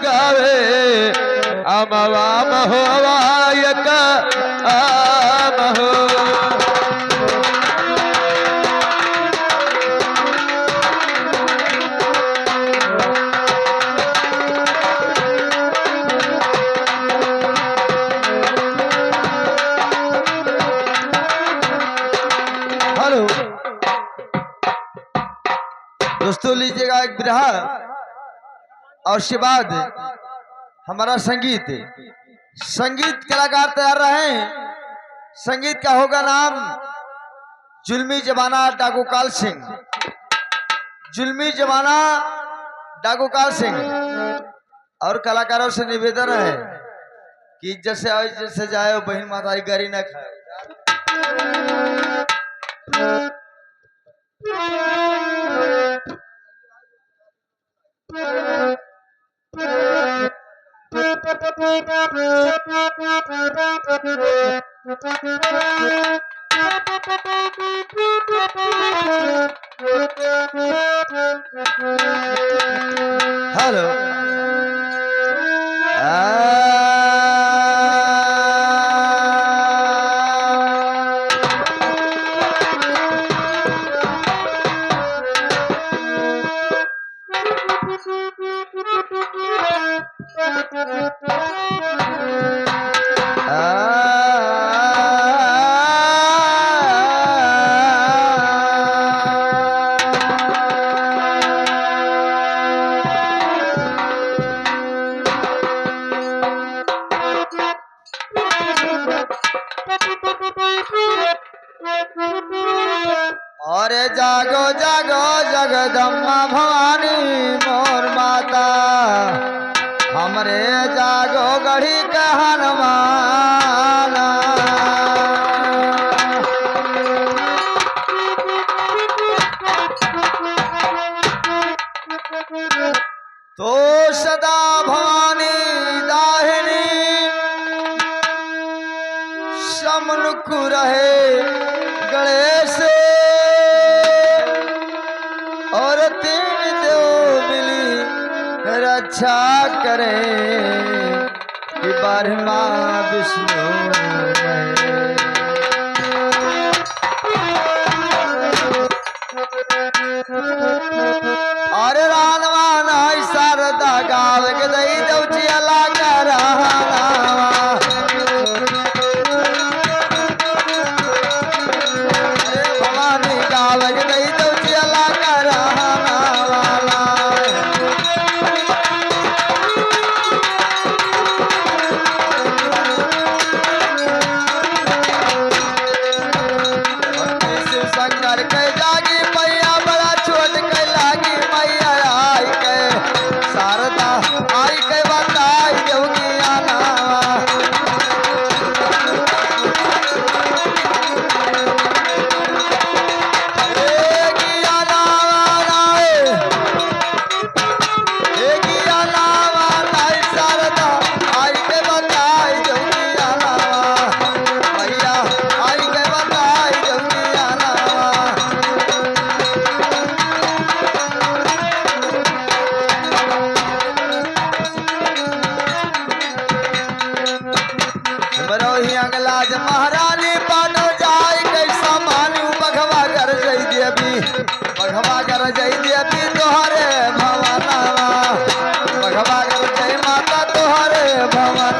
गावे अमवाम हो वायक आम हो। हेलो दोस्तों, लीजिएगा एक बिरहा और उसके बाद हमारा संगीत कलाकार तैयार रहे। संगीत का होगा नाम जुल्मी जमाना डाकू काल सिंह। जुल्मी जमाना डाकू काल सिंह। और कलाकारों से निवेदन है कि इज्जत से आओ इज्जत से जाए, बहन माता की गारी न खाए। हेलो अरे जागो जागो जगदम्बा भवानी मोर माता, हमरे जागो गढ़ी का हनुमान। तो सदा भवानी दाहिनी समनुख रहे गणेश, और तीन देव मिली रक्षा करे कि ब्रह्मा विष्णु और रानवा नाई शारदा गाव के दई दौची अला कराना। भवानी गाव के दई दौची अला कराना। शंकर के जागी मैया बड़ा छोट के लागी मैया आई के शारदा आई के बताई देवगी आना। शारदा आई के बताई देवगी आना। मैया आई के बताई देवगी आना। अगलाज महारानी पानो जाय कैसा मानू बघवा कर जई देवी, बघवा कर जई देवी तोहरे भवनवा, बघवा कर जई माता तोहरे भवनवा।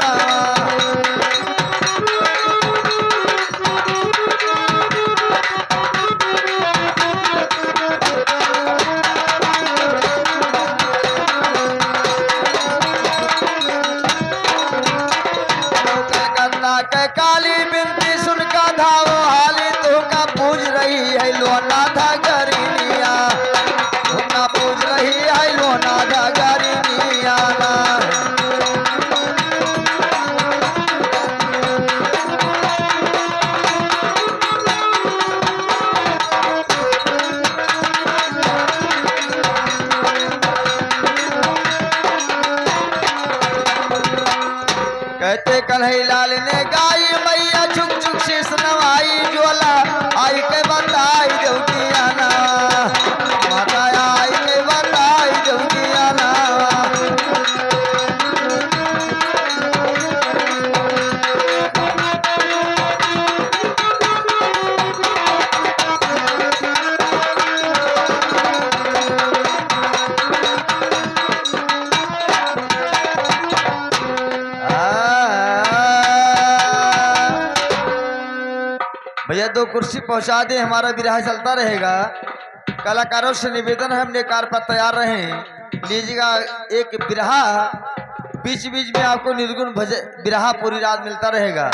के काली बिनती सुन का धावो हाली तो का पूज रही है लोना था गरीनिया, तो का पूज रही है लोना था गरीनिया ना। कहते कन्हई लाल ने गाई मैया झुक झुक शीश नवाई, ज्वाला आई के बताई देवगी आना। माता आई के बताई देवगी आना। भैया 2 कुर्सी पहुंचा दे, हमारा विरह चलता रहेगा। कलाकारों से निवेदन है, हमने कार पर तैयार रहें। लीजिएगा एक बिरहा, बीच बीच में आपको निर्गुण बिरहा पूरी रात मिलता रहेगा।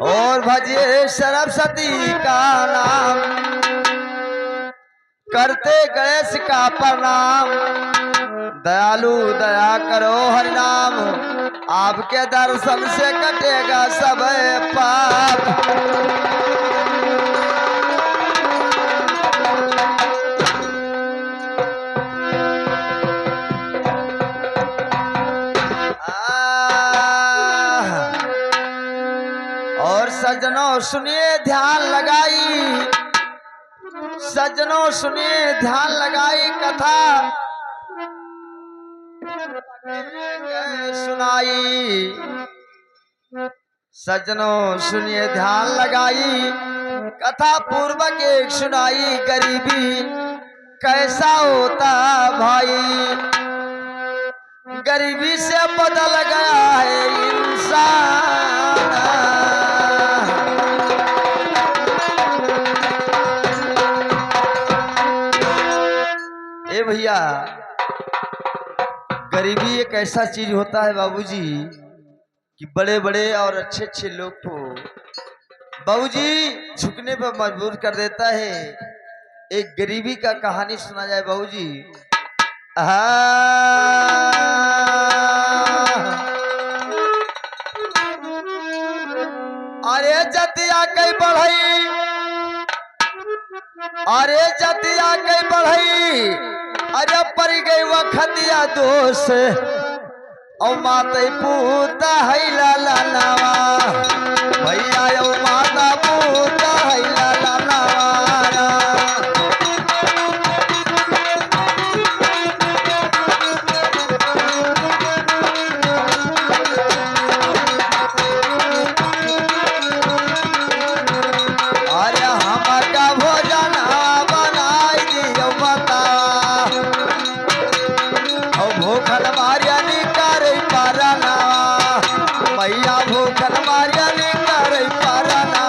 और भजे सरस्वती का नाम, करते गणेश का प्रणाम। दयालु दया करो हरि नाम, आपके दर्शन से कटेगा सब पाप। और सज्जनों सुनिए ध्यान लगाई, सज्जनों सुनिए ध्यान लगाई, कथा सुनाई। सज्जनों सुनिए ध्यान लगाई, कथा पूर्वक एक सुनाई। गरीबी कैसा होता भाई, गरीबी से बदल गया है इंसान। ए भैया, गरीबी एक ऐसा चीज होता है बाबूजी कि बड़े बड़े और अच्छे अच्छे लोग को बाबूजी झुकने पर मजबूर कर देता है। एक गरीबी का कहानी सुना जाए बाबूजी। अरे जतिया कई बढ़ई, अरे जतिया कई बढ़ई, अरे पर गई वखतिया दोष, औ माता पूता है लाला नावा। भैया औ माता पूता है लाला नावा। अरे हमका भोजन बनाई दियो बता, भूखल मारिया निकर पारना। मैया भूखल मारिया निकर पारना।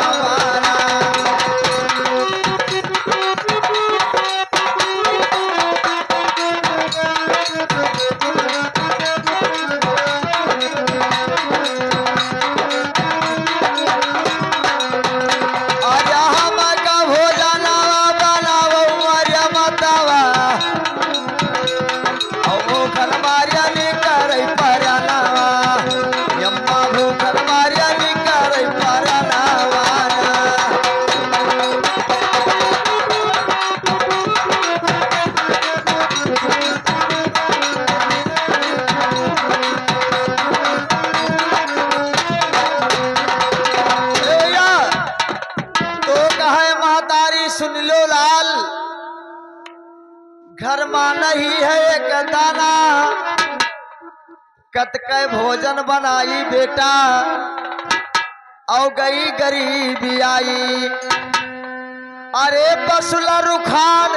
अरे हमका भोजन बनाओ मारिया बतावा, भूखल मारिया निकर पारना। यम्मा भूखल मारिया निकर पारना। तो कहे महतारी सुन लो लाल, घर मां नहीं है एक दाना, कतके भोजन बनाई बेटा, औ गई गरीबी आई। अरे बसुला रुखान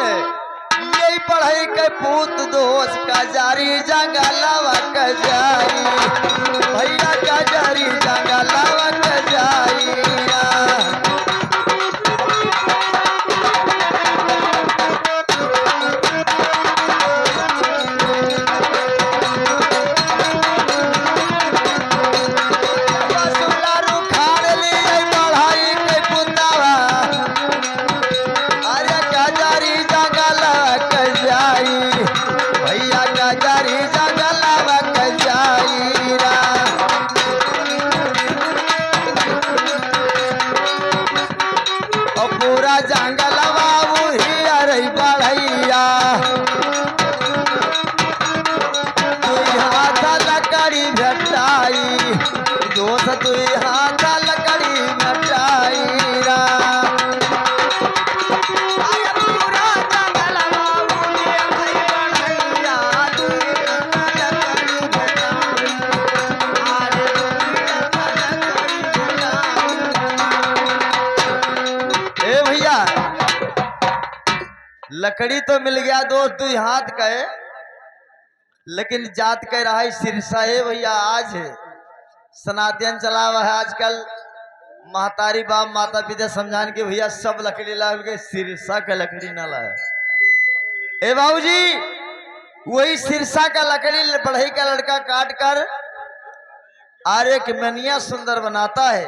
यही पढ़ाई के पूत दोष का जारी जंगलवा का जाई। भैया का जारी जंगलवा का जाई। पूरा जंगलवा उही अरे बढ़ैया, दुई हाथ लकड़ी भेटाई, दोस्त दुई हाथ लकड़ी भेटाई। पूरा जंगलवा उही अरे बढ़ैया, दुई हाथ लकड़ी भेटाई। ए भैया, लकड़ी तो मिल गया दोस्त दुई हाथ का, लेकिन जात कह रहा है सिरसा है भैया। आज सनातन चला हुआ है आजकल। महतारी बाप माता पिता समझान के भैया सब लकड़ी ला के सिरसा का लकड़ी ना लाए। ए बाबूजी वही सिरसा का लकड़ी बढ़ई का लड़का काट कर और एक मनिया सुंदर बनाता है।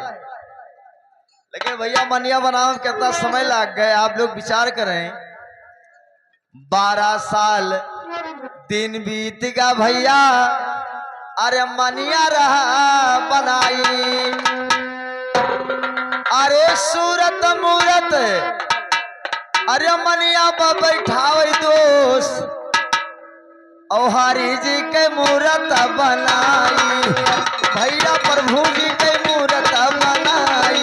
लेकिन भैया मनिया बनाने में कितना समय लग गए आप लोग विचार करें। 12 साल दिन बीत गया भैया, अरे मनिया रहा बनाई। अरे सूरत मूरत अरे मनिया बैठावे दोस्त और हरि जी के मूरत बनाई। भैया प्रभु जी के मूरत बनाई।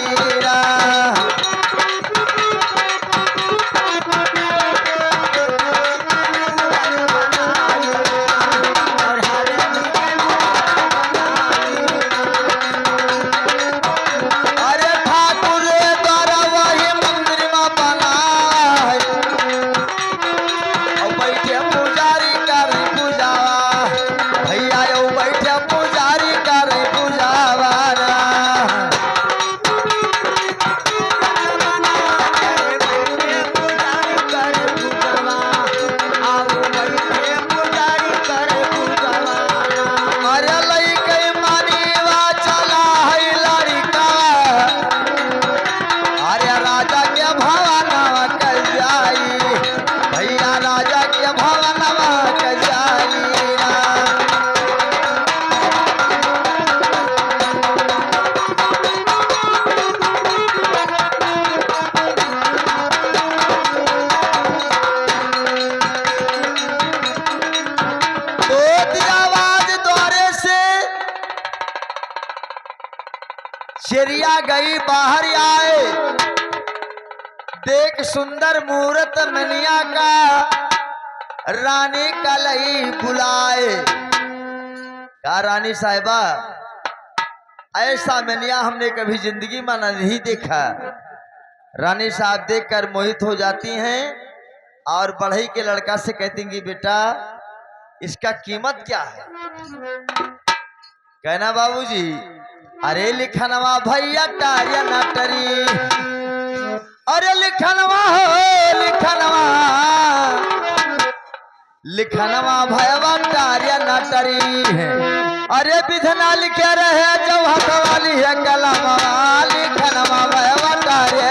चिड़िया गई बाहर आए, देख सुंदर मूरत मनिया का, रानी का लई बुलाए। क्या रानी साहिबा, ऐसा मनिया हमने कभी जिंदगी में नहीं देखा। रानी साहब देखकर मोहित हो जाती हैं और बढ़ई के लड़का से कहती कि बेटा इसका कीमत क्या है। कहना बाबूजी अरे लिखनवा भैया टारिया नटरी, अरे लिखनवा हो लिखनवा, लिखनवा भैया टारिया नटरी है। अरे विधना लिखे रहे जब हाथ वाली है कलमा, लिखनवा भैया टारिया।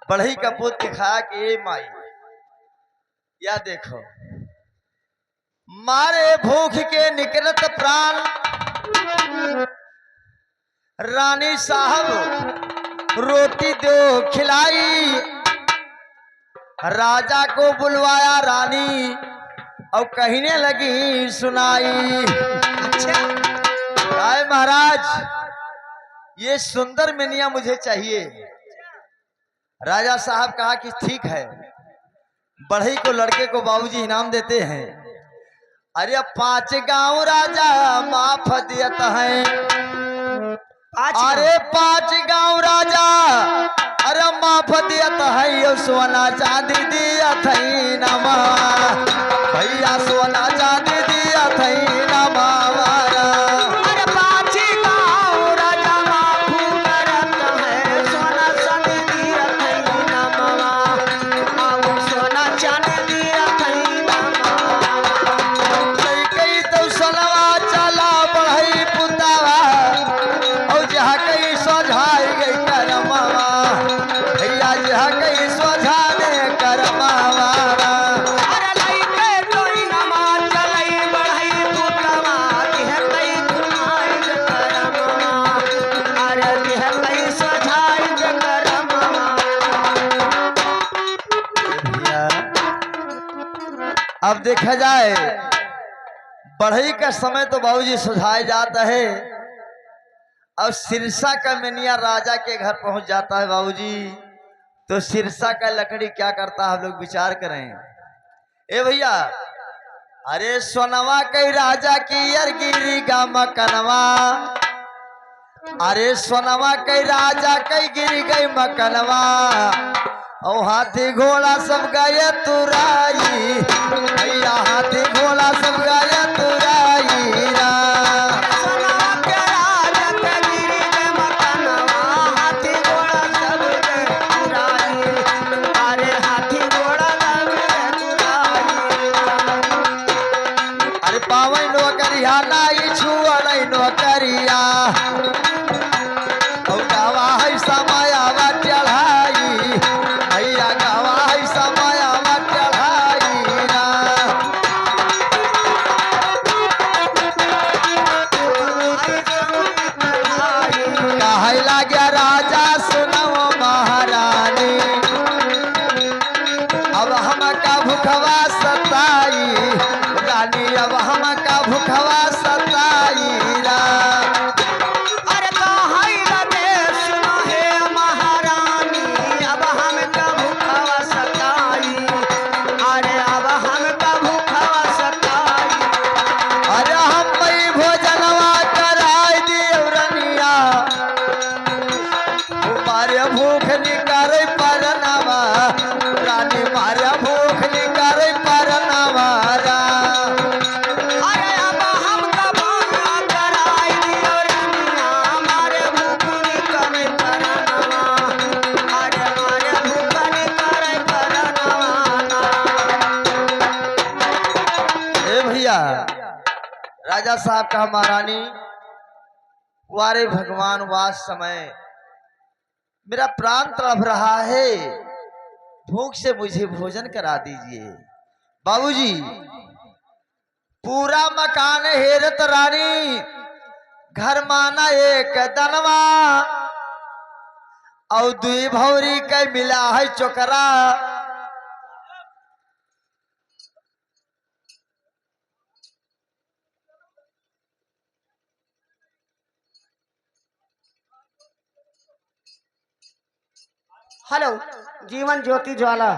बढ़ई का पुत दिखाया कि ये माई या देखो मारे भूख के निकलत प्राण, रानी साहब रोटी दो खिलाई। राजा को बुलवाया रानी और कहने लगी सुनाई। अच्छा महाराज ये सुंदर मिनिया मुझे चाहिए। राजा साहब कहा कि ठीक है। बढ़ई को लड़के को बाबूजी इनाम देते हैं। अरे 5 गांव राजा माफ दियत है। अरे 5 गांव राजा अरे माफ दियत है। यो सोना चांदी दियत है नमा, भैया सोना चांदी दियत है नमा। देखा जाए बढ़ई का समय तो बाबूजी सुझाया जाता है। अब सिरसा का मेनिया राजा के घर पहुंच जाता है बाबूजी, तो सिरसा का लकड़ी क्या करता है हम लोग विचार करें। ए भैया, अरे सोनवा कई राजा की अरगिरी गा मकनवा, अरे सोनवा कई राजा कई गिर गई मकनवा, और हाथी घोड़ा सब गए तुराई, भैया हाथी घोड़ा सब गए तुराई रा। अरे पावन नौकरिया नाई छुअल नौकरिया, और गावा है समायावा चढ़ाई, भैया गावा है समायावा चढ़ाई रा। कहे लाग्या राजा सुनओ महारानी, अब हमका भूखवा सताई रानी, अब हमका भूखवा सताई रा। अरे कहाई लगे सुनो हे महारानी, अब हमका भूखवा सताई, अरे अब हमका भूखवा सताई। अरे हम मई भोजनवा कराई दियो रनिया, मारे भूख निकारे परनवा रानी, मारे भूख निकारे परनवा रा। अरे अब हमका भाना कराई दियो रनिया, मारे भूख निकरे परनवा, अरे मारे भूख निकरे परनवा। ए भैया, राजा साहब का महारानी, वारे भगवान वास समय मेरा प्राण तड़प रहा है, भूख से मुझे भोजन करा दीजिए। बाबूजी, पूरा मकान हेरत रानी, घर माना एक दनवा, और दुई भौरी के मिला है चोकरा। हेलो, जीवन ज्योति ज्वाला।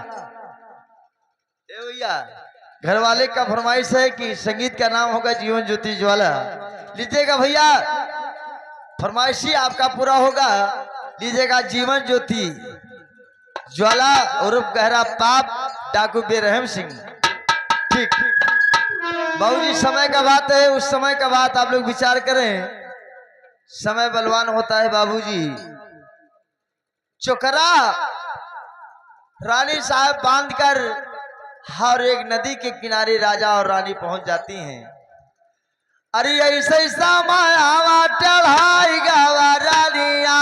ए भैया, घर वाले का फरमाइश है कि संगीत का नाम होगा जीवन ज्योति ज्वाला। लीजिएगा भैया, फरमाइशी आपका पूरा होगा। लीजिएगा जीवन ज्योति ज्वाला उर्फ गहरा पाप डाकू बेरहम सिंह। ठीक बाबूजी, समय का बात है, उस समय का बात आप लोग विचार करें। समय बलवान होता है बाबूजी। चोकरा रानी साहब बांधकर हर एक नदी के किनारे राजा और रानी पहुंच जाती हैं। अरे ऐसे समायावा चढ़ाई गावा रानिया,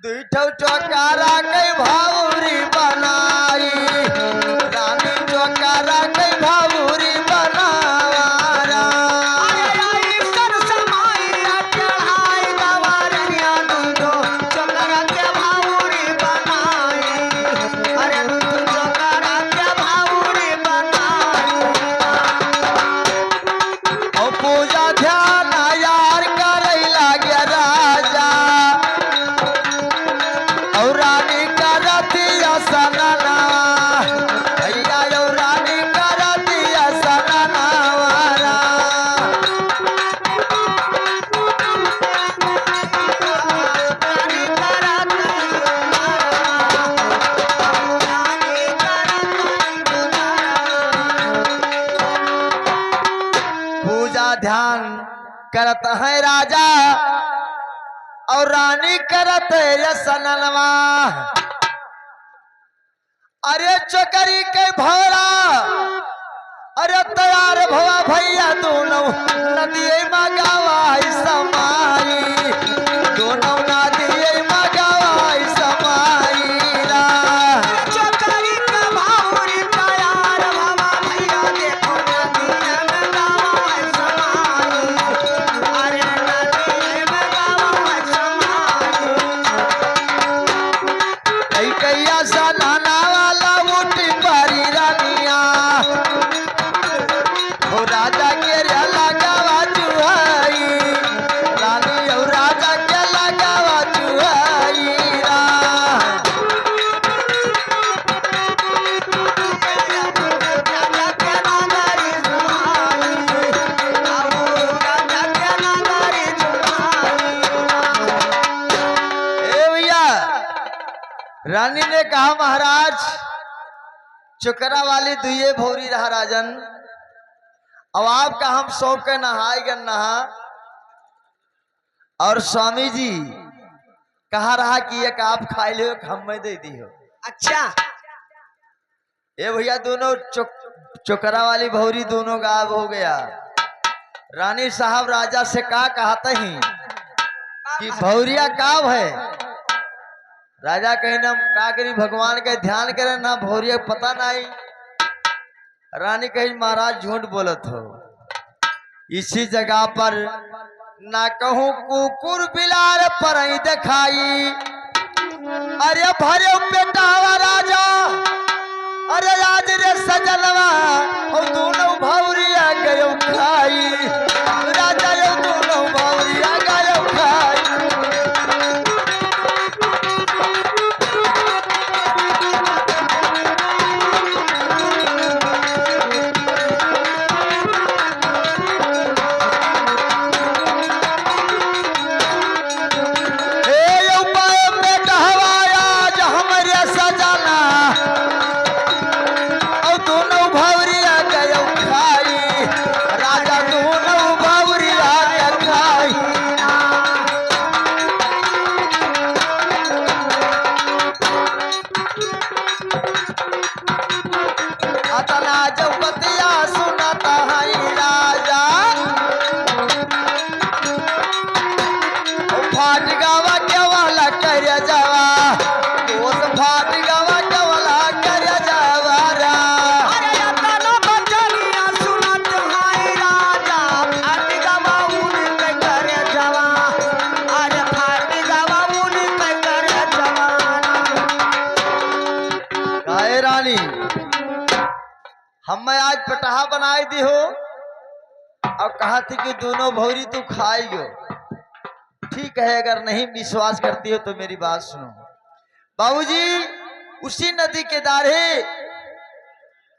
दुई ठो चौकारा कई भावुरी बनाई, रानी चौकारा कई भावुरी बनावा रा। पूजा ध्यान यार करे लाग्या राजा, और रानी करतिया सनना, भैया और रानी करतिया सनना वारा। पूजा ध्यान करत है राजा, और रानी करत यसनवा। अरे चोकरी के भौरा, अरे तैयार भवा भैया दोनों नदिये मगावाई समाई, दोनों नदिये मगावाई समाई रा। चोकरी का भावरी तैयार भवा भैया, देखो नदिये में गावाई समाई, अरे नदिये में गावाई समाई। कैया सनाना वाला उठी पारी रानिया, रानी ने कहा महाराज चुकरा वाली दुए भौरी रहा राजन, अब आपका हम सौंप के नहाए गन नहा, और स्वामी जी कहा रहा कि एक आप खाई लो हम मैं दे दी हो। अच्छा ये भैया दोनों चुकरा वाली भौरी दोनों गायब हो गया। रानी साहब राजा से का कहते हैं कि भौरिया काब है। राजा कहीं ना का करी भगवान के ध्यान करे ना भौरिया पता नहीं। रानी कहीं महाराज झूठ बोलत हो। इसी जगह पर ना कहूँ कुकुर बिलार पर ही दिखाई, अरे भरे बेटावा राजा, अरे आज रे सजनवा और दोनों भौरिया गयो खाई, राजा यो दोनों भौरिया गयो खाई। हम आज पटाहा बनाई दी हो और कहा थी कि दोनों भौरी तू खाएगो। ठीक है, अगर नहीं विश्वास करती हो तो मेरी बात सुनो। बाबूजी उसी नदी के दारे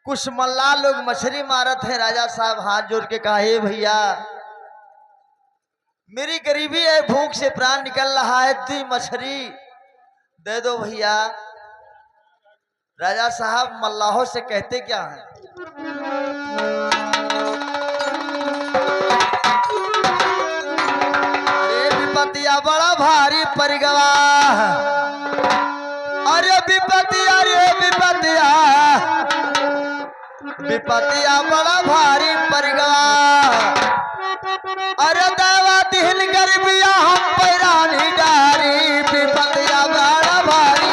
कुछ मल्ला लोग मछली मारत है। राजा साहब हाथ जोड़ के कहा हे भैया मेरी गरीबी है, भूख से प्राण निकल रहा है, तू मछली दे दो भैया। राजा साहब मल्लाहों से कहते क्या है, अरे विपतिया बड़ा भारी पड़ गवा, अरे विपतिया रे विपतिया, विपतिया बड़ा भारी पड़ गवा, अरे देवा दिल गरीबिया हम पैरानी डारी, विपतिया बड़ा भारी।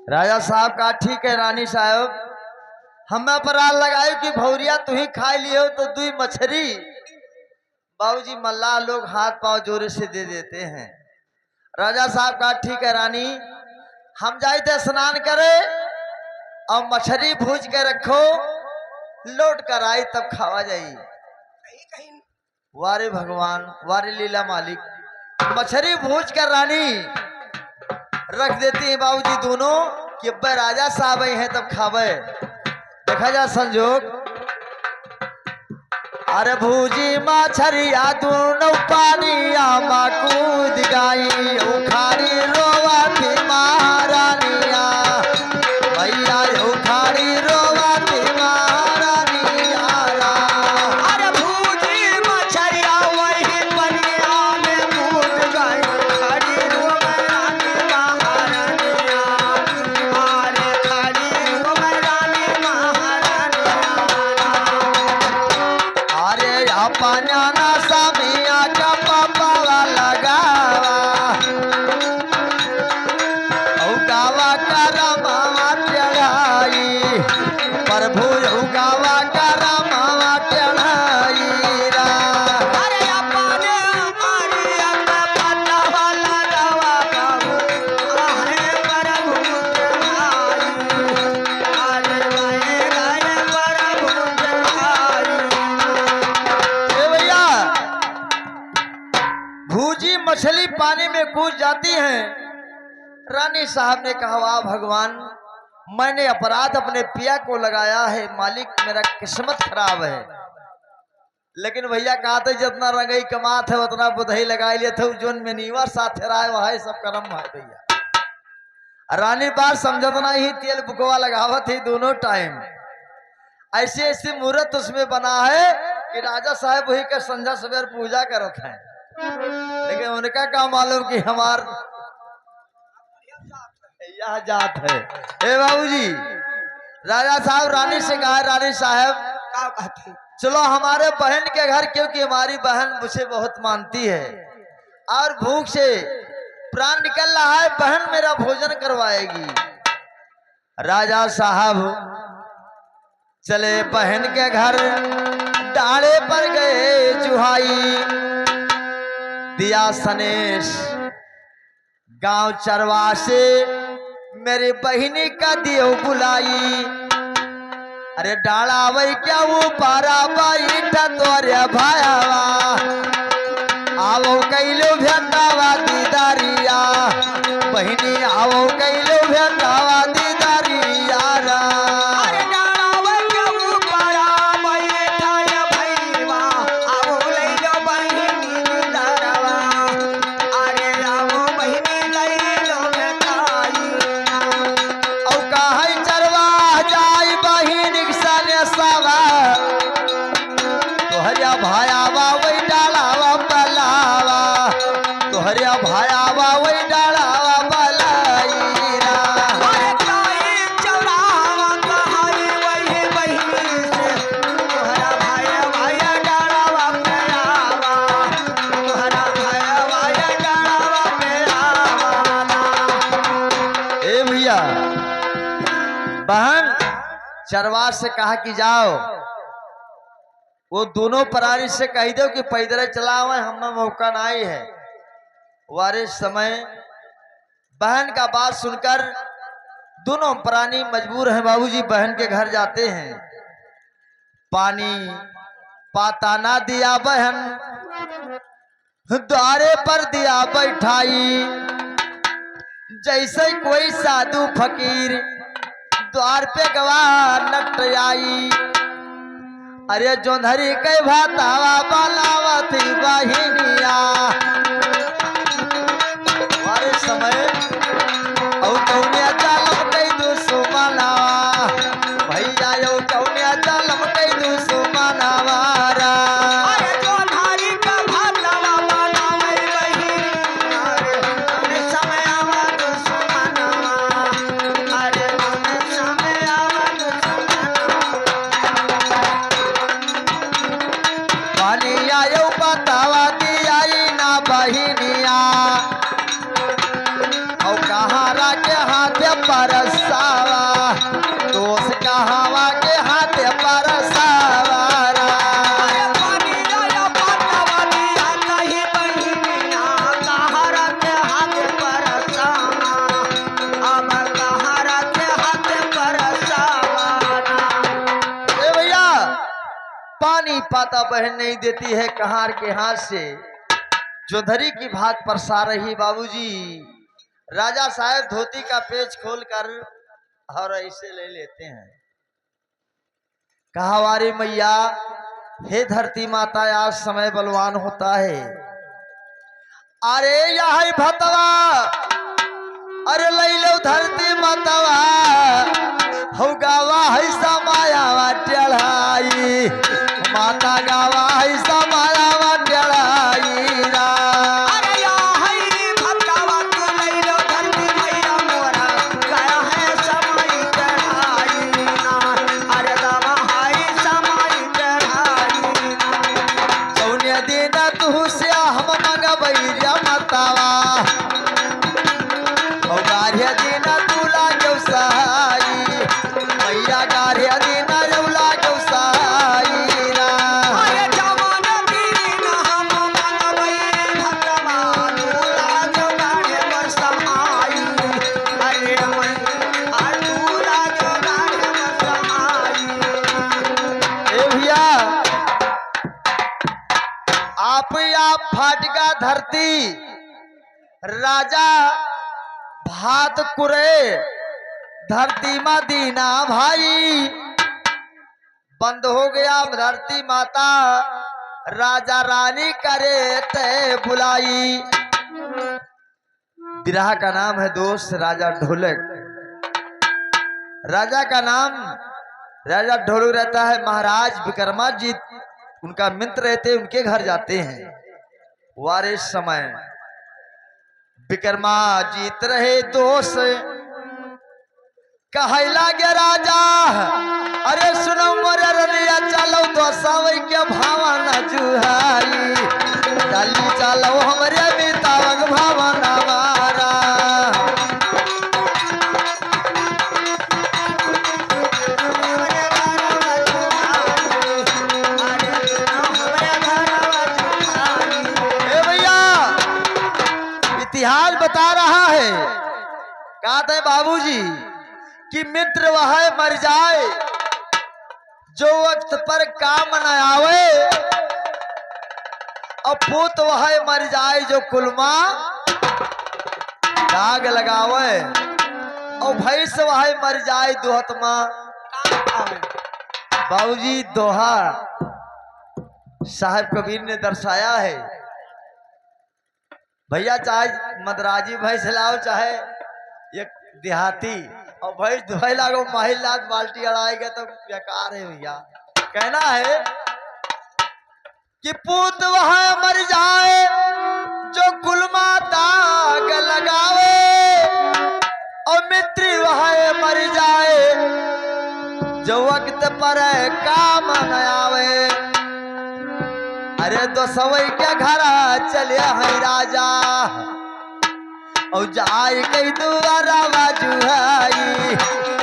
राजा साहब का ठीक है रानी साहब, हमें पराल लगायो कि भौरिया तू ही खा लियो तो दुई मछली। बाबूजी मल्लाह लोग हाथ पांव जोरे से दे देते हैं। राजा साहब का ठीक है रानी, हम जाए थे स्नान करे और मछली भूज के रखो, लौट कर आई तब खावा जाई। वारे भगवान, वारे लीला मालिक, मछली भूज कर रानी रख देती है बाबूजी दोनों कि अब राजा साहब आई हैं तब खावे। देखा जा संजोग, अरे भूजी मछरिया दोनों पानिया मा कूद गई, उखाड़ी रोवा थी महारानिया, भैया उखाड़ी रोवा थी महारानिया। अरे भूजी मछरिया वही पनिया में कूद गई, खड़ी रोमरानी महारानिया, अरे खड़ी रोमरानी महारानिया। अरे अपना ना सामिया का पापा लगावा, उगावा करमावा चढ़ाई, प्रभु उगावा करमावा चढ़ाई रा। अरे अपने मारिया का पतावा लगावा बाबू, आहे प्रभु चढ़ाई, अरे गाए गाए प्रभु चढ़ाई। ए भैया, भूजी मछली पानी में कूद जाती है। रानी साहब ने कहा वाह भगवान, मैंने अपराध अपने पिया को लगाया है, मालिक मेरा किस्मत खराब है। लेकिन भैया कहा था जितना रंगई कमात है उतना बुधई लगा लिए थे, जोन में नीवा साथ रहा वह सब कर्म है भैया। रानी बार समझतना ही तेल बुकवा लगावत ही दोनों टाइम, ऐसे ऐसे मुहूर्त उसमें बना है कि राजा साहब वही का संध्या सवेर पूजा करत हैं। लेकिन उनका क्या मालूम कि हमार यह जात है। ए बाबूजी, राजा साहब रानी से कहा रानी साहब क्या कहती? चलो हमारे बहन के घर, क्योंकि हमारी बहन मुझे बहुत मानती है और भूख से प्राण निकल रहा है, बहन मेरा भोजन करवाएगी। राजा साहब चले बहन के घर, डाले पर गए जुहाई, दिया सनेश गांव चरवा से मेरी बहिनी का दियो बुलाई। अरे डाला वही क्या वो पारा बाई तोरे भायावा, आवो कैलो भेंटावा दीदारिया, बहिनी आवो कैलो भेंटावा दीदारिया रा। अरे डाला वही ऊपरा बैठा या भैया, आओ ले लो बहिनी दरवा, अरे आओ बहिनी ले लो बेटाई। औ काहे चरवा जाई बहिनी सने सवा, तोहरिया भायावा वही डालावा बलावा, तोहरिया भायावा वही डालावा बलाईरा। अरे काई चौरावा कहाई वही बहिनी से, तोहरा भाया भाया डालावा पे आवा, तोहरा भाया भाया डालावा पे आवा। ए भैया, बहन चरवार से कहा कि जाओ वो दोनों प्राणी से कह दो कि पैदल चला हुआ हमें मौका नहीं है। वारे समय बहन का बात सुनकर दोनों प्राणी मजबूर हैं बाबूजी, बहन के घर जाते हैं। पानी पाता ना दिया बहन, द्वारे पर दिया बैठाई, जैसे कोई साधु फकीर द्वार पे गवाह नट आई। अरे जोंधरी के भातावा बालावती बहिनिया, वारे समय औ कौनिया जालम कई दुश्मनावा, भैया औ कौनिया जालम कई दुश्मनावा रा। अरे जोधारी का भातवा बनावे बहिनी, अरे समय आवा दुश्मनवा, अरे समय आवा दुश्मनवा। पानी आयो बतावा दियाई ना बहिनी पाता बहन नहीं देती है कहार के हाथ से, जोधरी की भात परसा रही बाबूजी। राजा साहब धोती का पेच खोलकर और ऐसे ले लेते हैं। कहा वारी मैया, हे धरती माता, आज समय बलवान होता है। अरे यही भतवा, अरे लई लो धरती मातावा, हो गावा है समायावा टेढ़ाई, माता गावा है समायावा टेढ़ाई ना। अरे या हई भक्तवा तू लई लो धरती मैया मोरा, गया है समय चढ़ाई ना। अरे गावा है समय चढ़ाई ना। जौने दिन तू से हम मंगबई रे मातावा, ओ गाढ़िया दिन तू लागौ सहाई, मैया गाढ़िया दिन रौला गौ सहाई ना। अरे जवान दिन हम मनबई भक्तवा तू लागो गाढ़े बर समाई। अरे मैं तू लागो गाढ़े बर समाई। ए भैया, आप फाटका धरती, राजा भात कुरे धरती मदीना भाई, बंद हो गया धरती माता, राजा रानी करे ते बुलाई। बिरहा का नाम है दोस्त राजा ढोलक। राजा का नाम राजा ढोलक रहता है। महाराज विक्रमाजीत उनका मित्र रहते, उनके घर जाते हैं। वारे समय विक्रमाजीत रहे दोस्त, कहे लागे राजा, अरे सुनो मोरे रनिया, चलो तो सवई के भावना जुहाई, डाली चलो हमरे बितावक भावना मारा। ए भैया, इतिहास बता रहा है, कहते हैं बाबूजी कि मित्र वह मर जाए जो वक्त पर काम न आवे, और पूत वह मर जाए जो कुलमा दाग लगावे, और भैंस वह मर जाए दोहतमा। बाबूजी दोहा साहब कबीर ने दर्शाया है। भैया चाहे मदराजी भैंस लाओ, चाहे एक देहाती, और भैंस धोए लागो माहिल लाख बाल्टी अड़ाएगा तो बेकार है भैया। कहना है कि पूत वह मर जाए जो कुलमा दाग लगावे, और मित्र वह मर जाए जो वक्त पर काम न आवे। अरे दो सवई के घर चले हैं राजा, और जाई कई दुआरा बाजुआई,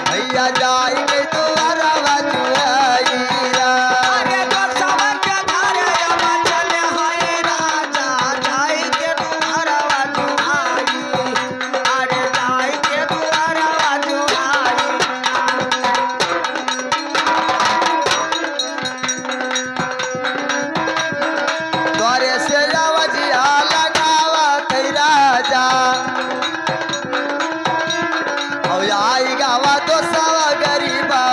भैया जाई कई दुआरा बाजुआई। अरे तो सब के घर अब चले हैं राजा, जाई के दुआरा बाजुआई। अरे जाई के दुआरा बाजुआई। द्वारे से जावजिया लगावा कई राजा, और आई गावा तो सवा गरीबा,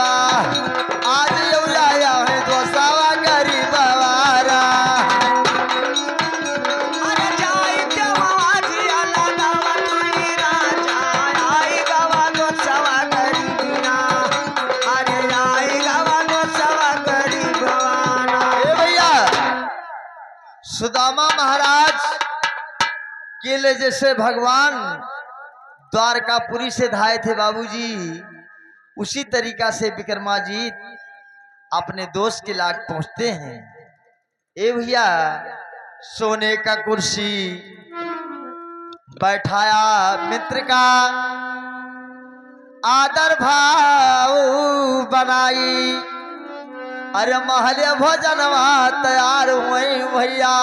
आज आया है तो सवा गरीबा। अरे जाई के वाजिया लगावा तुई राजा, आई गावा तो सवा गरीबना। अरे आई गावा तो सवा गरीबना। ए भैया, सुदामा महाराज के लिए जैसे भगवान द्वारकापुरी से धाये थे बाबूजी, उसी तरीका से विक्रमाजीत अपने दोस्त के लाग पहुंचते हैं। ए भैया, सोने का कुर्सी बैठाया मित्र का, आदर भाव बनाई, अरे महले भोजनवा तैयार हुई भैया,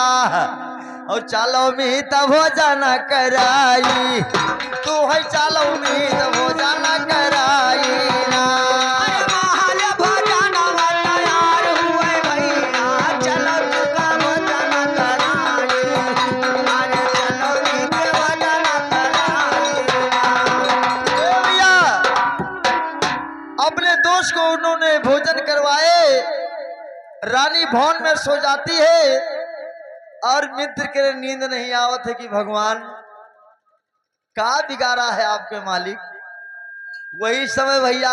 और चलो मीत भोजन कराई, तू है चलो मीत भोजन कराई ना। अरे महल भोजनवा तैयार हुए भैया, रानी भवन में सो जाती है और मित्र के नींद नहीं आवत है कि भगवान का बिगाड़ा है आपके मालिक। वही समय भैया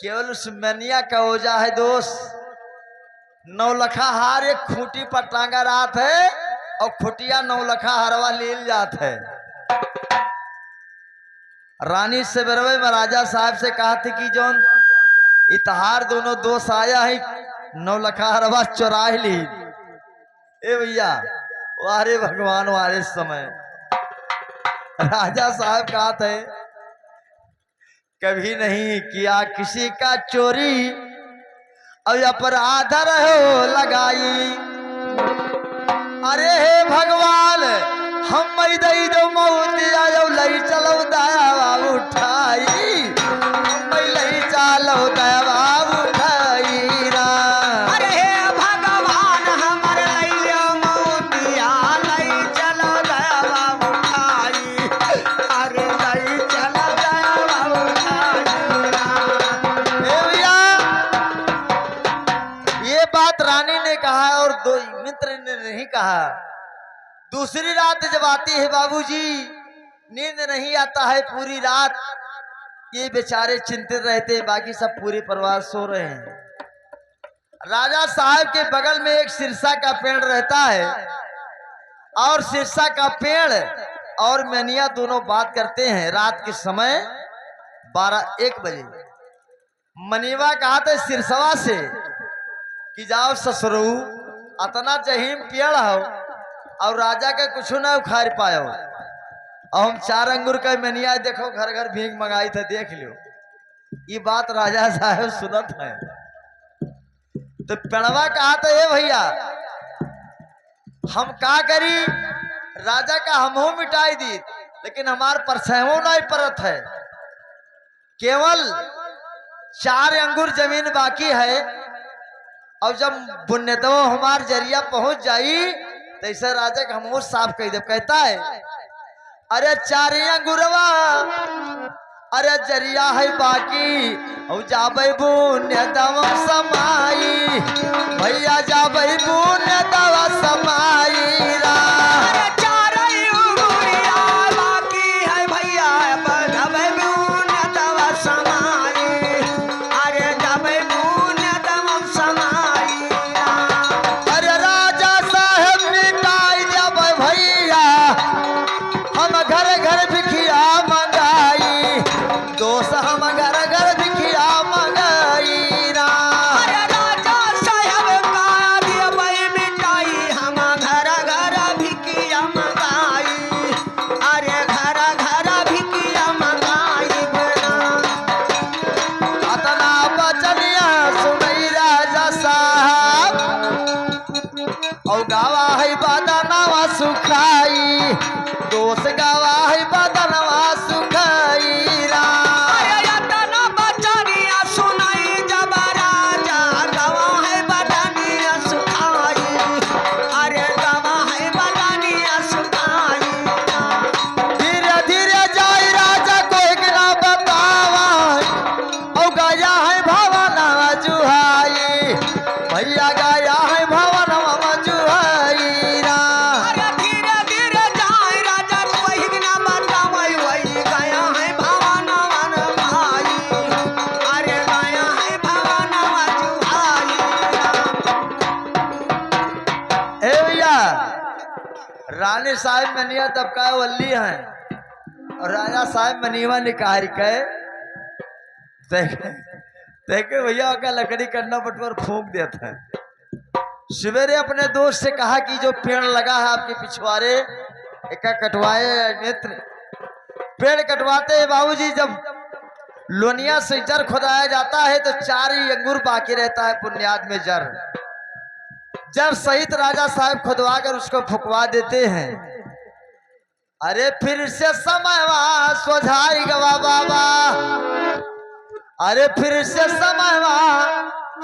केवल उस मैनिया का ओजा है दोस्त। नौलखा हार एक खूंटी पर टांगा रात है और खुटिया नौलखा हरवा लील जात है। रानी से बरवे महाराजा साहब से कहा थी कि जौन इतहार दोनों दोस्त आया है नौलखा हरवा चुरा ली। ए भैया वारे भगवान वारे समय राजा साहब कहा थे कभी नहीं किया किसी का चोरी और अपराध रहो लगाई। अरे हे भगवान हम दई दो मऊतिया जो लई चलो दया बाबू उठाई हम लई चलो दया बाबू उठाई रा। अरे हे भगवान हमर लइयो मऊतिया लई चलो दया बाबू उठाई। अरे लई चलो दया बाबू उठाई। ए भैया ये बात रानी ने कहा और दो मित्र ने नहीं कहा। दूसरी रात जब आती है बाबूजी नींद नहीं आता है पूरी रात। ये बेचारे चिंतित रहते हैं, बाकी सब पूरे परिवार सो रहे हैं। राजा साहब के बगल में एक सिरसा का पेड़ रहता है और सिरसा का पेड़ और मैनिया दोनों बात करते हैं रात के समय 12-1 बजे। मनीवा कहा था सिरसवा से कि जाओ ससुरू अतना जहीम पेड़ हो और राजा के कुछ ना उखाड़ पायो और हम 4 अंगूर का मैनिया देखो घर घर भीख मंगाई थे देख लो। ये बात राजा साहब सुनत है तो पेड़वा कहा था ये भैया हम का करी राजा का हमहू मिटाई दी लेकिन हमार परसेवो नहीं परत है। केवल 4 अंगूर जमीन बाकी है और जब बुन्नतो हमार जरिया पहुंच जाई तैसे राजा का हमहू साफ कह दे। कहता है अरे 4 अंगूरवा अरे जरिया है बाकी और जाबे बुन्य दवा समाई भैया जाबे बुन्य दवा समाई रा। अरे 4 अंगूरिया बाकी है भैया जाबे बुन्य दवा समाई। अरे जाबे बुन्य दवा समाई रा। अरे राजा साहब मिटाई जब भैया हम घर घर भिखिया मंगाई दोस्त हम घर घर भिखिया मंगाई रा। अरे राजा साहब का दिया भाई मिटाई हम घर घर भिकिया मंगाई। अरे घर घर भिकिया मंगाई बना। अतना बचनिया सुनई राजा साहब और गावा है बदनवा सुखाई दोस्त गावा है बदनवा सुखाई रा। अरे यतना बचनिया सुनाई जब राजा गवा है बदनिया सुखाई। अरे गवा है बदनिया सुखाई। धीरे धीरे जाई राजा कोई के ना बतावा और गाया है भवनवा जुहाई भैया गाया है भवनवा जुहाई रा। अरे धीरे धीरे जाए राजा कोई के ना बतावई वही गया है भवनवन भाई। अरे गया है भवनवा जुहाई। ए भैया रानी साहब मनिया तब का वल्ली है और राजा साहब मनीवा निकाल के देखे भैया का लकड़ी करना बटवर फूंक देता है। सवेरे अपने दोस्त से कहा कि जो पेड़ लगा है आपके पिछवाड़े एक कटवाए नेत्र। पेड़ कटवाते हैं बाबूजी जब लोनिया से जर खुदाया जाता है तो 4 ही अंगूर बाकी रहता है पुण्याद में जर जर सहित राजा साहब खुदवा कर उसको फुकवा देते हैं। अरे फिर से समय सोझाई गवा बाबा अरे फिर से समय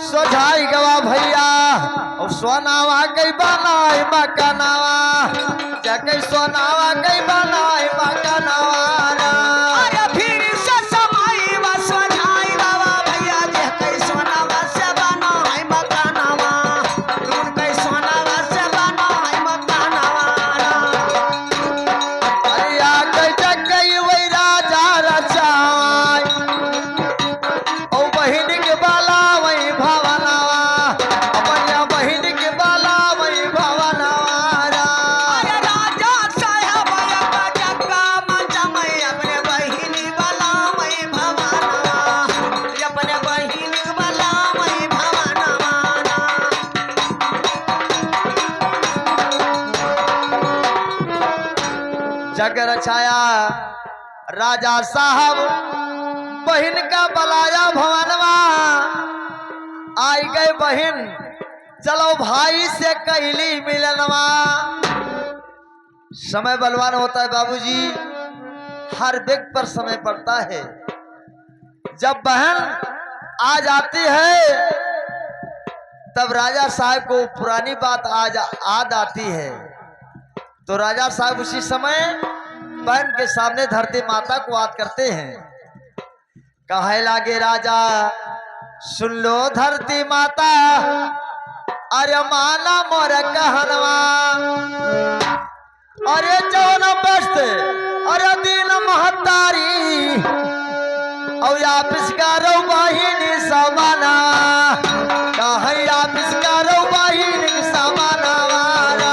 सोझाई गवा भैया और सोनावा कई बनाई मकानावा जगह सोनावा कई बनाई मकानावा रा। अरे फिर से समाई वा सोझाई गवा भैया जे कई सोनावा से बनाई जग रचाया राजा साहब बहन का बलाया भवनवा। आई गए बहन चलो भाई से कहली मिलनवा। समय बलवान होता है बाबूजी, हर व्यक्ति पर समय पड़ता है। जब बहन आ जाती है तब राजा साहब को पुरानी बात याद आती है। तो राजा साहब उसी समय बहन के सामने धरती माता को याद करते हैं। कहे लागे राजा सुन लो धरती माता, अरे माना मोर कहनवा। अरे जौन बस्त अरे दिन महतारी और आपिस का रो बहिनी समाना। कहे आपिस का रो बहिनी समाना वारा।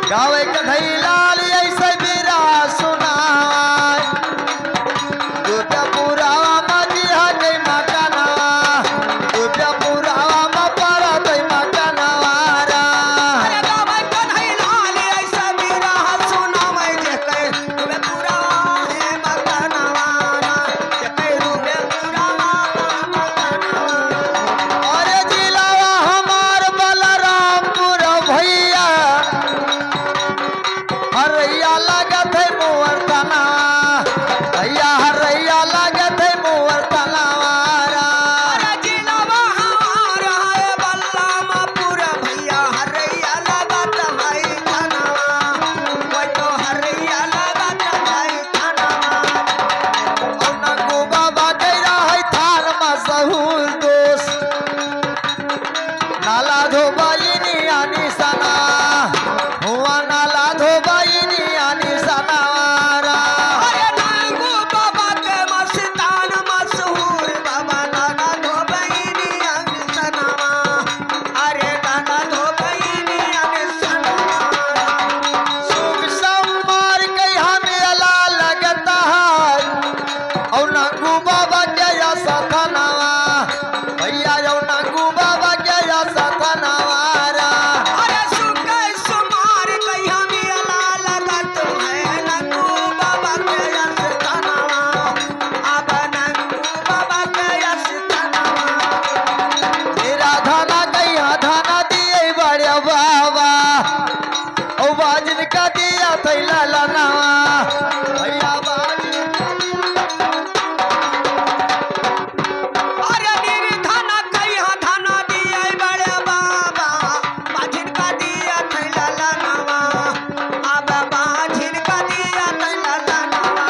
गावे कन्हई लाल ऐसे बीरा सुनाय। दुर्गा पुरावा मजिहा गई मकानवा। दुर्गा पुरावा में पड़ा गई मकानवारा। अरे गावे कन्हई लाल ऐसे बीरा सुनावे जेके दुबे पुरावा है मकानवारा। जेके दुबे पुरावा मकानवारा। अरे जिलावा हमार बलरामपुर भैया हरैया लागत है मोर तनावा। भैया हरैया लागत है मोर तनावारा। अरे जिलावा हमार है बलरामपुर भैया हरैया लागत है तनावा। कोई तो हरैया लागत है तनावा। और नंगू बाबा गैरा है थान मशहूर दोष। नाला धोबाइनी आनी सना हुआ नाला धोबाइनी आनी सनावारा। अरे नांगू बाबा के मस्तान मशहूर बाबा नाना धोबैनी अनसनवा। अरे नाना धोबैनी अनसनवा। सुख सम्मार कहा मेला लगता है और नंगू बाबा के ऐसा थनावा। भैया और नंगू बाबा के ऐसा थनावारा। अरे सुके सुमार कहिया मेला लगत है नंगू बाबा के अनसनवा। अब नंगू बाबा के अनसनवा। मेरा धाना कहिया धाना दिए बड़े बाबा और बाजन का दिया थैला लनावा। भैया बाजन अरे निर्धन कहिया धन दिए बड़े बाबा। बाझिन का दिया थैला लनवा। अब बाझिन का दिया थैला लनवा।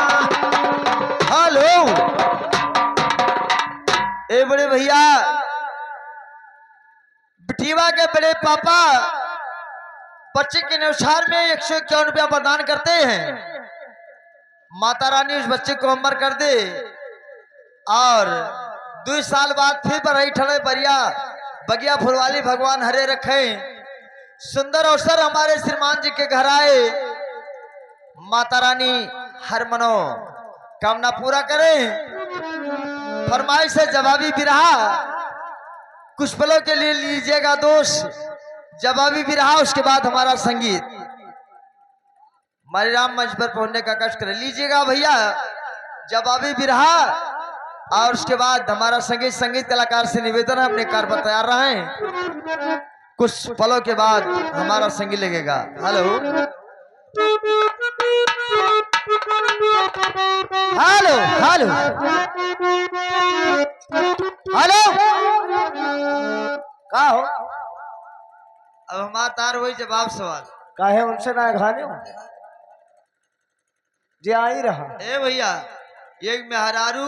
हेलो ए बड़े भैया बिटिया के बड़े पापा बच्चे के न्यौछार में 151 रुपया प्रदान करते हैं। माता रानी उस बच्चे को अमर कर दे और 2 साल बाद फिर बढ़ई ठड़े बरिया बगिया फुलवाली भगवान हरे रखे। सुंदर अवसर हमारे श्रीमान जी के घर आए। माता रानी हर मनो कामना पूरा करें। फरमाइश से जवाबी बिरहा कुछ पलों के लिए लीजिएगा दोस्त। जवाबी बिरहा उसके बाद हमारा संगीत। मारी राम मंच पर पहुंचने का कष्ट करें। लीजिएगा भैया जवाबी बिरहा और उसके बाद हमारा संगीत कलाकार से निवेदन है, अपने कार पर तैयार रहें। कुछ पलों के बाद हमारा संगीत लगेगा। हेलो हेलो हेलो हेलो, का हो अब हमारा तार वही जवाब सवाल। काहे उनसे ना घाने हो जे आ ही रहा ए भैया, एक मेहरारू